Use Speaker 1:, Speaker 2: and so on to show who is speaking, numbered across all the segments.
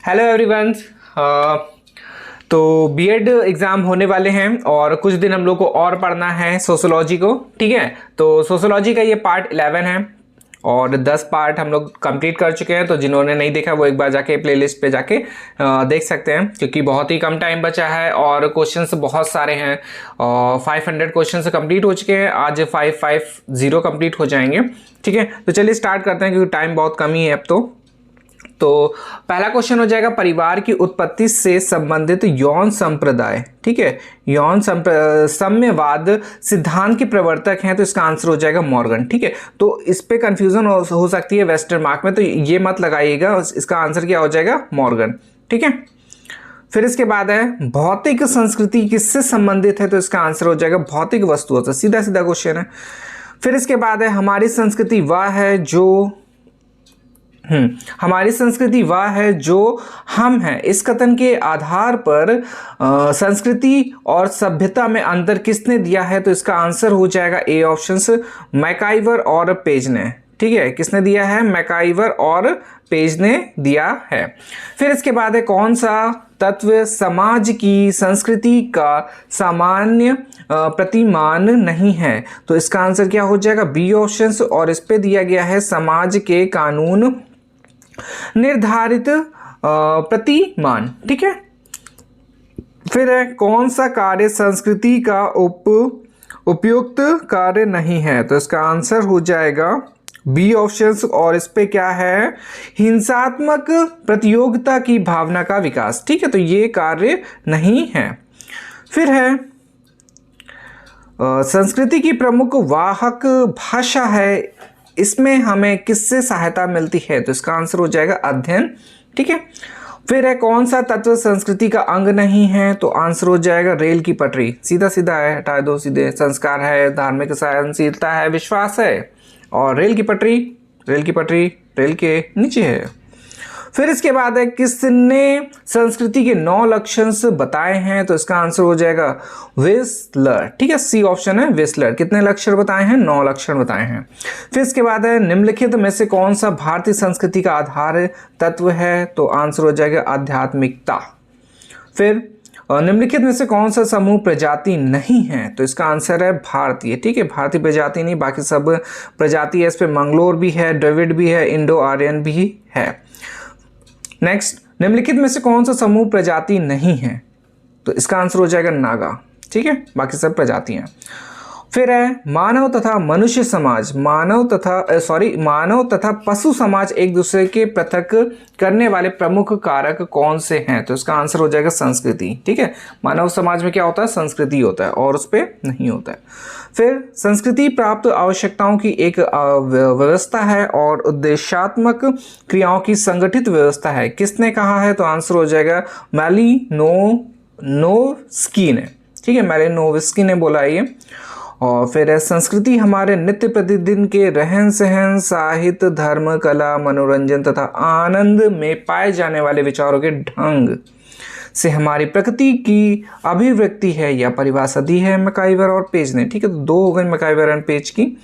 Speaker 1: Hello everyone. तो BEd exam होने वाले हैं और कुछ दिन हम लोग को और पढ़ना है सोशोलॉजी को। ठीक है, तो सोशोलॉजी का ये पार्ट 11 है और 10 पार्ट हम लोग कंप्लीट कर चुके हैं। तो जिन्होंने नहीं देखा वो एक बार जाके प्लेलिस्ट पे जाके देख सकते हैं, क्योंकि बहुत ही कम टाइम बचा है और क्वेश्चंस बहुत सारे हैं और 500 क्वेश्चंस कंप्लीट हो चुके हैं। आज 550 कंप्लीट हो जाएंगे। ठीक है, तो चलिए स्टार्ट करते हैं क्योंकि टाइम बहुत कम ही है अब तो पहला क्वेश्चन हो जाएगा परिवार की उत्पत्ति से संबंधित यौन संप्रदाय। ठीक है, यौन साम्यवाद सिद्धांत के प्रवर्तक हैं, तो इसका आंसर हो जाएगा मॉर्गन। ठीक है, तो इस पे कंफ्यूजन हो सकती है वेस्टर्न मार्क में, तो ये मत लगाइएगा, इसका आंसर क्या हो जाएगा मॉर्गन। ठीक है, फिर इसके बाद है भौतिक संस्कृति किससे संबंधित है, तो इसका आंसर हो जाएगा भौतिक वस्तुओं से। सीधा सीधा क्वेश्चन है। फिर इसके बाद है हमारी संस्कृति वह है जो हमारी संस्कृति वह है जो हम हैं। इस कथन के आधार पर संस्कृति और सभ्यता में अंतर किसने दिया है, तो इसका आंसर हो जाएगा ए ऑप्शंस, मैकाइवर और पेज ने। ठीक है, किसने दिया है, मैकाइवर और पेज ने दिया है। फिर इसके बाद है कौन सा तत्व समाज की संस्कृति का सामान्य प्रतिमान नहीं है, तो इसका आंसर क्या हो जाएगा बी ऑप्शंस, और इस पे दिया गया है समाज के कानून निर्धारित प्रतिमान। ठीक है, फिर है कौन सा कार्य संस्कृति का उपयुक्त कार्य नहीं है, तो इसका आंसर हो जाएगा बी ऑप्शंस, और इस पे क्या है हिंसात्मक प्रतियोगिता की भावना का विकास। ठीक है, तो ये कार्य नहीं है। फिर है संस्कृति की प्रमुख वाहक भाषा है, इसमें हमें किससे सहायता मिलती है, तो इसका आंसर हो जाएगा अध्ययन। ठीक है, फिर है कौन सा तत्व संस्कृति का अंग नहीं है, तो आंसर हो जाएगा रेल की पटरी। सीधा सीधा है, हटा दो सीधे। संस्कार है, धार्मिक सहनशीलता है, विश्वास है, और रेल की पटरी रेल के नीचे है। फिर इसके बाद है किसने संस्कृति के 9 लक्षण बताए हैं, तो इसका आंसर हो जाएगा वेस्लर। ठीक है, सी ऑप्शन है वेस्लर। कितने लक्षण बताए हैं, 9 लक्षण बताए हैं। फिर इसके बाद है निम्नलिखित में से कौन सा भारतीय संस्कृति का आधार तत्व है, तो आंसर हो जाएगा आध्यात्मिकता। फिर निम्नलिखित में से कौन सा समूह प्रजाति नहीं है, तो इसका आंसर है भारतीय। ठीक है, भारतीय प्रजाति नहीं, बाकी सब प्रजाति है। इस पे मंगलोर भी है, द्रविड़ भी है, इंडो आर्यन भी है। नेक्स्ट, निम्नलिखित में से कौन सा समूह प्रजाति नहीं है, तो इसका आंसर हो जाएगा नागा। ठीक है, बाकी सब प्रजाति हैं। फिर है मानव तथा मनुष्य समाज, मानव तथा पशु समाज एक दूसरे के पृथक करने वाले प्रमुख कारक कौन से हैं, तो इसका आंसर हो जाएगा संस्कृति। ठीक है, मानव समाज में क्या होता है, संस्कृति होता है और उस पर नहीं होता है। फिर संस्कृति प्राप्त आवश्यकताओं की एक व्यवस्था है और उद्देश्यात्मक क्रियाओं की संगठित व्यवस्था है, किसने कहा है, तो आंसर हो जाएगा मालिनोव्स्की ने। ठीक है, मालिनोव्स्की ने बोला ये। और फिर है संस्कृति हमारे नित्य प्रतिदिन के रहन सहन, साहित्य, धर्म, कला, मनोरंजन तथा आनंद में पाए जाने वाले विचारों के ढंग से हमारी प्रकृति की अभिव्यक्ति है या परिभाषा दी है मैकाइवर और पेज ने। ठीक है, तो 2 हो गए मैकाइवर एंड पेज की,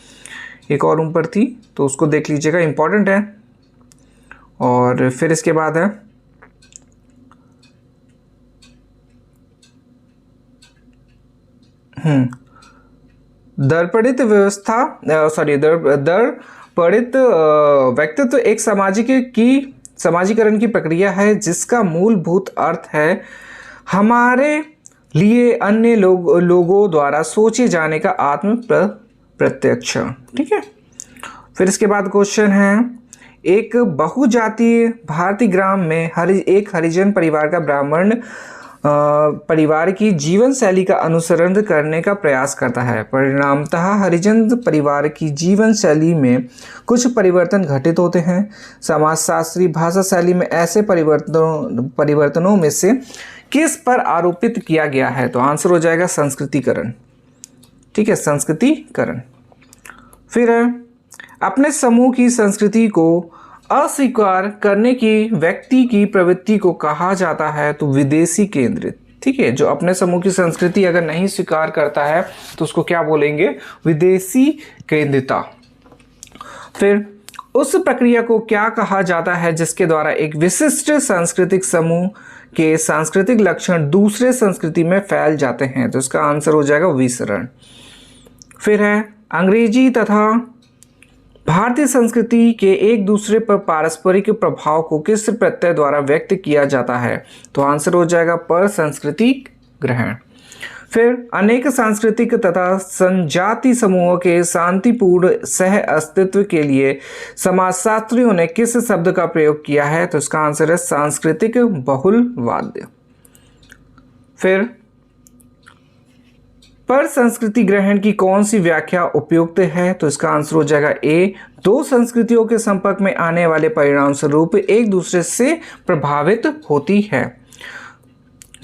Speaker 1: एक और ऊपर थी तो उसको देख लीजिएगा, इंपॉर्टेंट है। और फिर इसके बाद है दर्पणित व्यक्तित्व एक समाजीकरण की प्रक्रिया है जिसका मूलभूत अर्थ है हमारे लिए अन्य लोगों द्वारा सोचे जाने का आत्म प्रत्यक्ष। ठीक है, फिर इसके बाद क्वेश्चन है एक बहुजातीय भारतीय ग्राम में एक हरिजन परिवार का ब्राह्मण परिवार की जीवन शैली का अनुसरण करने का प्रयास करता है। परिणामतः हरिजन परिवार की जीवन शैली में कुछ परिवर्तन घटित होते हैं। समाजशास्त्री भाषा शैली में ऐसे परिवर्तनों में से किस पर आरोपित किया गया है, तो आंसर हो जाएगा संस्कृतिकरण। ठीक है, संस्कृतिकरण। फिर है अपने समूह की संस्कृति को अस्वीकार करने की व्यक्ति की प्रवृत्ति को कहा जाता है, तो विदेशी केंद्रित। ठीक है, जो अपने समूह की संस्कृति अगर नहीं स्वीकार करता है तो उसको क्या बोलेंगे, विदेशी केंद्रिता। फिर उस प्रक्रिया को क्या कहा जाता है जिसके द्वारा एक विशिष्ट सांस्कृतिक समूह के सांस्कृतिक लक्षण दूसरे संस्कृति में फैल जाते हैं? तो इसका आंसर हो जाएगा विसरण। फिर है अंग्रेजी तथा भारतीय संस्कृति के एक दूसरे पर पारस्परिक प्रभाव को किस प्रत्यय द्वारा व्यक्त किया जाता है? तो आंसर हो जाएगा पर सांस्कृतिक ग्रहण। फिर अनेक सांस्कृतिक तथा संजाति समूहों के शांतिपूर्ण सह अस्तित्व के लिए समाजशास्त्रियों ने किस शब्द का प्रयोग किया है? तो इसका आंसर है सांस्कृतिक बहुलवाद। फिर पर संस्कृति ग्रहण की कौन सी व्याख्या उपयुक्त है? तो इसका आंसर हो जाएगा ए, दो संस्कृतियों के संपर्क में आने वाले परिणाम स्वरूप एक दूसरे से प्रभावित होती है।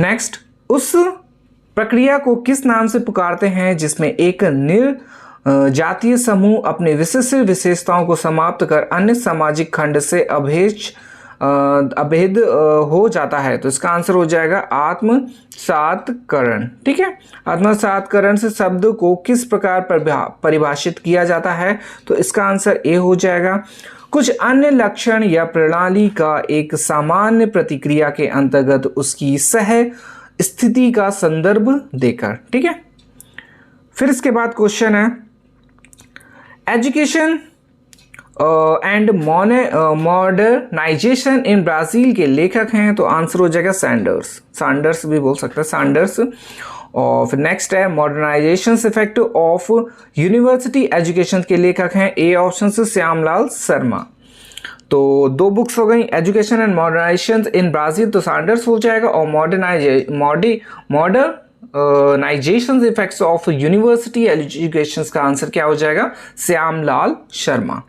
Speaker 1: नेक्स्ट, उस प्रक्रिया को किस नाम से पुकारते हैं जिसमें एक जातीय समूह अपनी विशिष्ट विशेषताओं को समाप्त कर अन्य सामाजिक खंड से अभेद हो जाता है? तो इसका आंसर हो जाएगा आत्मसातकरण। ठीक है, आत्मसातकरण से शब्द को किस प्रकार परिभाषित किया जाता है? तो इसका आंसर ए हो जाएगा कुछ अन्य लक्षण या प्रणाली का एक सामान्य प्रतिक्रिया के अंतर्गत उसकी सह स्थिति का संदर्भ देकर। ठीक है, फिर इसके बाद क्वेश्चन है education and modernisation in Brazil के लेखक हैं? तो आंसर हो जाएगा सैंडर्स भी बोल सकते हैं, सैंडर्स। और फिर नेक्स्ट है modernisation effect of university education के लेखक हैं ए ऑप्शन से श्यामलाल शर्मा। तो दो बुक्स हो गई, education and modernisation in Brazil तो सैंडर्स हो जाएगा, और modernization effects of university education का आंसर क्या हो जाएगा? श्यामलाल शर्मा।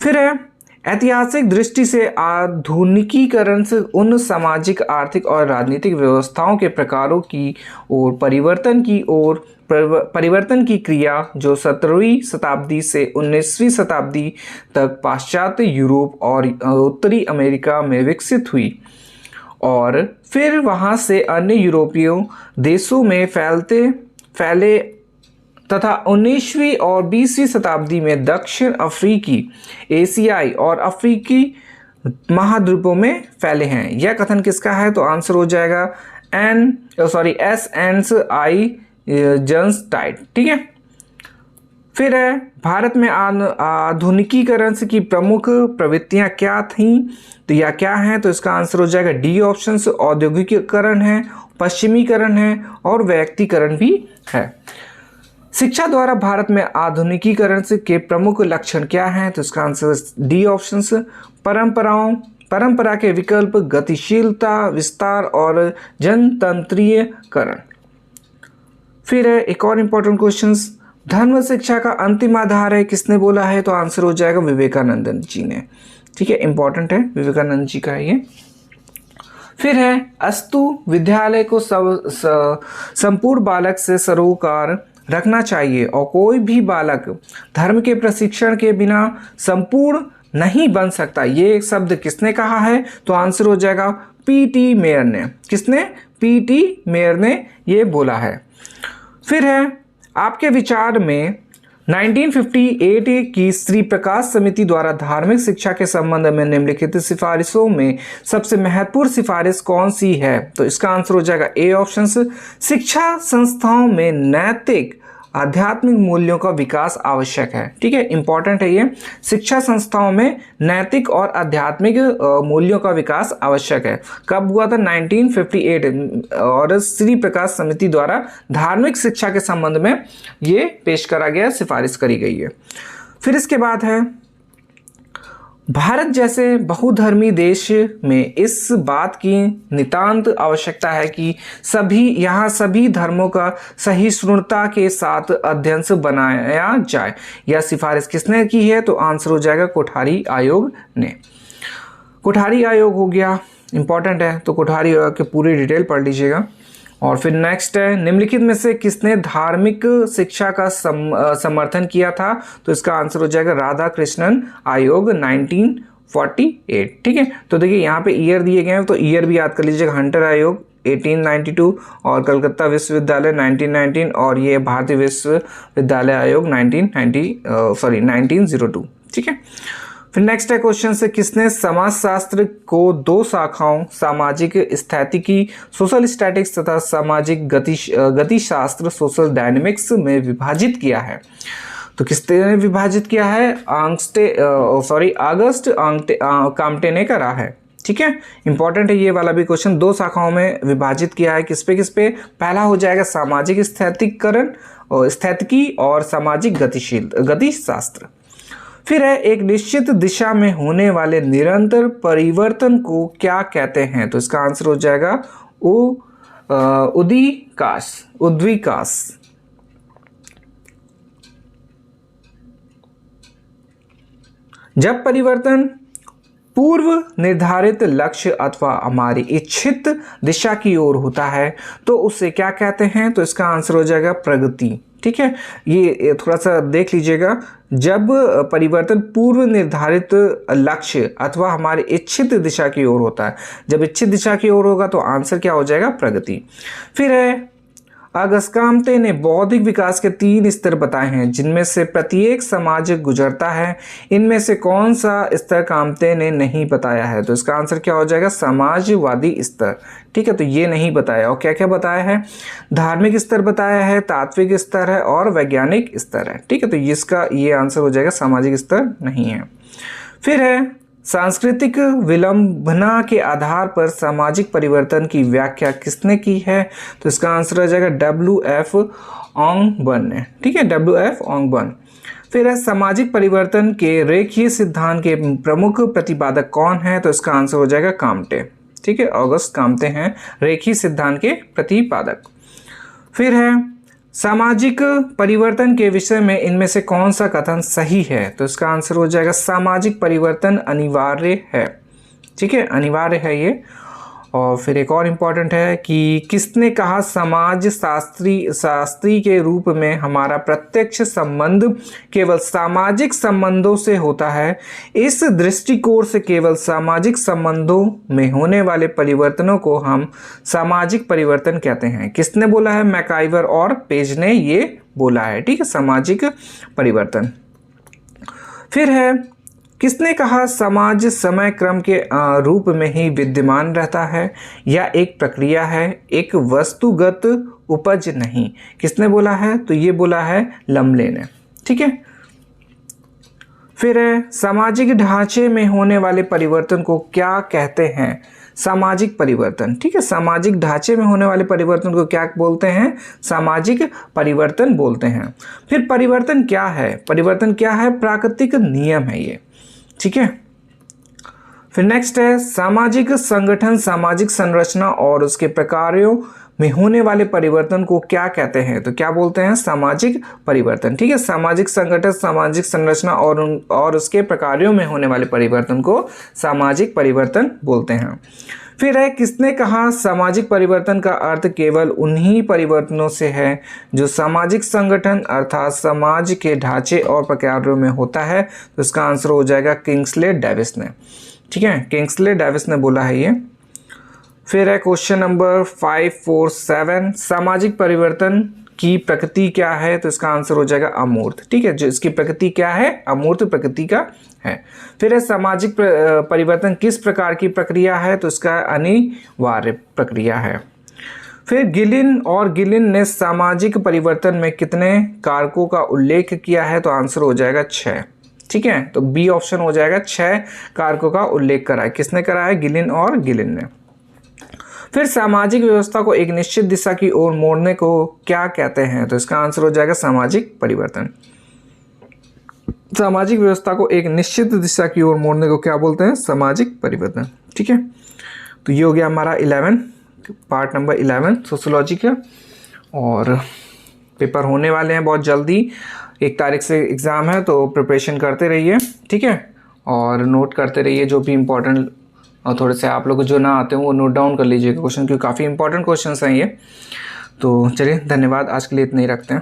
Speaker 1: फिर है ऐतिहासिक दृष्टि से आधुनिकीकरण से उन सामाजिक, आर्थिक और राजनीतिक व्यवस्थाओं के प्रकारों की ओर परिवर्तन की क्रिया जो 17वीं शताब्दी से 19वीं शताब्दी तक पाश्चात्य यूरोप और उत्तरी अमेरिका में विकसित हुई और फिर वहां से अन्य यूरोपीय देशों में फैले तथा 19वीं और 20वीं शताब्दी में दक्षिण अफ्रीकी, एशियाई और अफ्रीकी महाद्वीपों में फैले हैं। यह कथन किसका है? तो आंसर हो जाएगा S. जन्सटाइट। ठीक है, फिर है भारत में आधुनिकीकरण की प्रमुख प्रवृत्तियां क्या थीं? तो या क्या हैं? तो इसका आंसर हो जाएगा डी ऑप्शन से औद्योगिकीकरण है, पश्चिमीकरण है और वैयक्तिकरण भी है। शिक्षा द्वारा भारत में आधुनिकीकरण के प्रमुख लक्षण क्या हैं? तो इसका आंसर डी ऑप्शन से परंपरा के विकल्प, गतिशीलता, विस्तार और जनतंत्रीयकरण। फिर है एक और इम्पोर्टेंट क्वेश्चन, धर्म शिक्षा का अंतिम आधार है, किसने बोला है? तो आंसर हो जाएगा विवेकानंद जी ने। ठीक है, इंपॉर्टेंट है, विवेकानंद जी का है ये। फिर है अस्तु विद्यालय को संपूर्ण बालक से सरोकार रखना चाहिए और कोई भी बालक धर्म के प्रशिक्षण के बिना संपूर्ण नहीं बन सकता। ये शब्द किसने कहा है? तो आंसर हो जाएगा पीटी मेयर ने। किसने? पीटी मेयर ने ये बोला है। फिर है आपके विचार में 1958 की श्री प्रकाश समिति द्वारा धार्मिक शिक्षा के संबंध में निम्नलिखित सिफारिशों में सबसे महत्वपूर्ण सिफारिश कौन सी है? तो इसका आंसर हो जाएगा ए ऑप्शन, शिक्षा संस्थाओं में नैतिक आध्यात्मिक मूल्यों का विकास आवश्यक है। ठीक है, इंपॉर्टेंट है ये, शिक्षा संस्थाओं में नैतिक और आध्यात्मिक मूल्यों का विकास आवश्यक है। कब हुआ था? 1958 और श्री प्रकाश समिति द्वारा धार्मिक शिक्षा के संबंध में ये पेश करा गया, सिफारिश करी गई है। फिर इसके बाद है भारत जैसे बहुधर्मी देश में इस बात की नितांत आवश्यकता है कि सभी धर्मों का सहिष्णुता के साथ अध्ययन बनाया जाए। यह सिफारिश किसने की है? तो आंसर हो जाएगा कोठारी आयोग ने। कोठारी आयोग हो गया, इंपॉर्टेंट है, तो कोठारी आयोग की पूरी डिटेल पढ़ लीजिएगा। और फिर नेक्स्ट है निम्नलिखित में से किसने धार्मिक शिक्षा का समर्थन किया था? तो इसका आंसर हो जाएगा राधा कृष्णन आयोग 1948। ठीक है, तो देखिए यहाँ पे ईयर दिए गए हैं, तो ईयर भी याद कर लीजिएगा। हंटर आयोग 1892 और कलकत्ता विश्वविद्यालय 1919 और ये भारतीय विश्वविद्यालय आयोग 1902। ठीक है, फिर नेक्स्ट है क्वेश्चन से, किसने समाजशास्त्र को दो शाखाओं सामाजिक स्थैतिकी सोशल स्टैटिक्स तथा सामाजिक गतिशास्त्र सोशल डायनेमिक्स में विभाजित किया है? तो किसने विभाजित किया है? ऑगस्ट काम्टे ने करा है। ठीक है, इंपॉर्टेंट है ये वाला भी क्वेश्चन। दो शाखाओं में विभाजित किया है, किस पे? पहला हो जाएगा सामाजिक स्थैतिकीकरण और स्थैतिकी और सामाजिक गतिशास्त्र। फिर है, एक निश्चित दिशा में होने वाले निरंतर परिवर्तन को क्या कहते हैं? तो इसका आंसर हो जाएगा उद्विकास। जब परिवर्तन पूर्व निर्धारित लक्ष्य अथवा हमारी इच्छित दिशा की ओर होता है तो उसे क्या कहते हैं? तो इसका आंसर हो जाएगा प्रगति। ठीक है, ये थोड़ा सा देख लीजिएगा। जब परिवर्तन पूर्व निर्धारित लक्ष्य अथवा हमारी इच्छित दिशा की ओर होता है, जब इच्छित दिशा की ओर होगा तो आंसर क्या हो जाएगा? प्रगति। फिर है, अगस्त काम्टे ने बौद्धिक विकास के 3 स्तर बताए हैं जिनमें से प्रत्येक समाज गुजरता है। इनमें से कौन सा स्तर काम्टे ने नहीं बताया है? तो इसका आंसर क्या हो जाएगा? समाजवादी स्तर। ठीक है, तो ये नहीं बताया। और क्या क्या बताया है? धार्मिक स्तर बताया है, तात्विक स्तर है और वैज्ञानिक स्तर है। ठीक है, तो इसका ये आंसर हो जाएगा सामाजिक स्तर नहीं है। फिर है, सांस्कृतिक विलंबना के आधार पर सामाजिक परिवर्तन की व्याख्या किसने की है? तो इसका आंसर हो जाएगा W.F. ऑंगबर्न ने। ठीक है, W.F. ऑंगबर्न। फिर है, सामाजिक परिवर्तन के रेखीय सिद्धांत के प्रमुख प्रतिपादक कौन है? तो इसका आंसर हो जाएगा काम्टे। ठीक है, ऑगस्ट काम्टे हैं रेखीय सिद्धांत के प्रतिपादक। फिर है, सामाजिक परिवर्तन के विषय में इनमें से कौन सा कथन सही है? तो इसका आंसर हो जाएगा सामाजिक परिवर्तन अनिवार्य है। ठीक है, अनिवार्य है ये। और फिर एक और इम्पॉर्टेंट है कि किसने कहा समाज शास्त्री के रूप में हमारा प्रत्यक्ष संबंध केवल सामाजिक संबंधों से होता है। इस दृष्टिकोण से केवल सामाजिक संबंधों में होने वाले परिवर्तनों को हम सामाजिक परिवर्तन कहते हैं। किसने बोला है? मैकाइवर और पेज ने ये बोला है। ठीक है, सामाजिक परिवर्तन। फिर है, किसने कहा समाज समय क्रम के रूप में ही विद्यमान रहता है या एक प्रक्रिया है, एक वस्तुगत उपज नहीं? किसने बोला है? तो ये बोला है लम्ले ने। ठीक है, फिर है, सामाजिक ढांचे में होने वाले परिवर्तन को क्या कहते हैं? सामाजिक परिवर्तन। ठीक है, सामाजिक ढांचे में होने वाले परिवर्तन को क्या बोलते हैं? सामाजिक परिवर्तन बोलते हैं। फिर परिवर्तन क्या है? परिवर्तन क्या है? प्राकृतिक नियम है ये। ठीक है, फिर नेक्स्ट है, सामाजिक संगठन सामाजिक संरचना और उसके प्रकारों में होने वाले परिवर्तन को क्या कहते हैं? तो क्या बोलते हैं? सामाजिक परिवर्तन। ठीक है, सामाजिक संगठन सामाजिक संरचना और उसके प्रकारों में होने वाले परिवर्तन को सामाजिक परिवर्तन बोलते हैं। फिर है, किसने कहा सामाजिक परिवर्तन का अर्थ केवल उन्हीं परिवर्तनों से है जो सामाजिक संगठन अर्थात समाज के ढांचे और प्रकारों में होता है? तो इसका आंसर हो जाएगा किंग्सले डेविस ने। ठीक है, किंग्सले डेविस ने बोला है ये। फिर है क्वेश्चन नंबर 547, सामाजिक परिवर्तन की प्रकृति क्या है? तो इसका आंसर हो जाएगा अमूर्त। ठीक है, जो इसकी प्रकृति क्या है? अमूर्त प्रकृति का है। फिर है, सामाजिक परिवर्तन किस प्रकार की प्रक्रिया है? तो इसका अनिवार्य प्रक्रिया है। फिर गिलिन ने सामाजिक परिवर्तन में कितने कारकों का उल्लेख किया है? तो आंसर हो जाएगा 6। ठीक है, तो बी ऑप्शन हो जाएगा, 6 कारकों का उल्लेख करा है। किसने करा है? गिलिन ने। फिर सामाजिक व्यवस्था को एक निश्चित दिशा की ओर मोड़ने को क्या कहते हैं? तो इसका आंसर हो जाएगा सामाजिक परिवर्तन। सामाजिक व्यवस्था को एक निश्चित दिशा की ओर मोड़ने को क्या बोलते हैं? सामाजिक परिवर्तन। ठीक है, तो ये हो गया हमारा पार्ट नंबर 11 सोशियोलॉजी का। और पेपर होने वाले हैं बहुत जल्दी, 1 तारीख से एग्ज़ाम है, तो प्रिपरेशन करते रहिए। ठीक है, और नोट करते रहिए जो भी इम्पोर्टेंट, और थोड़े से आप लोग को जो ना आते हैं वो नोट डाउन कर लीजिएगा क्वेश्चन, क्योंकि काफ़ी इंपॉर्टेंट क्वेश्चन हैं ये। तो चलिए, धन्यवाद, आज के लिए इतना ही रखते हैं।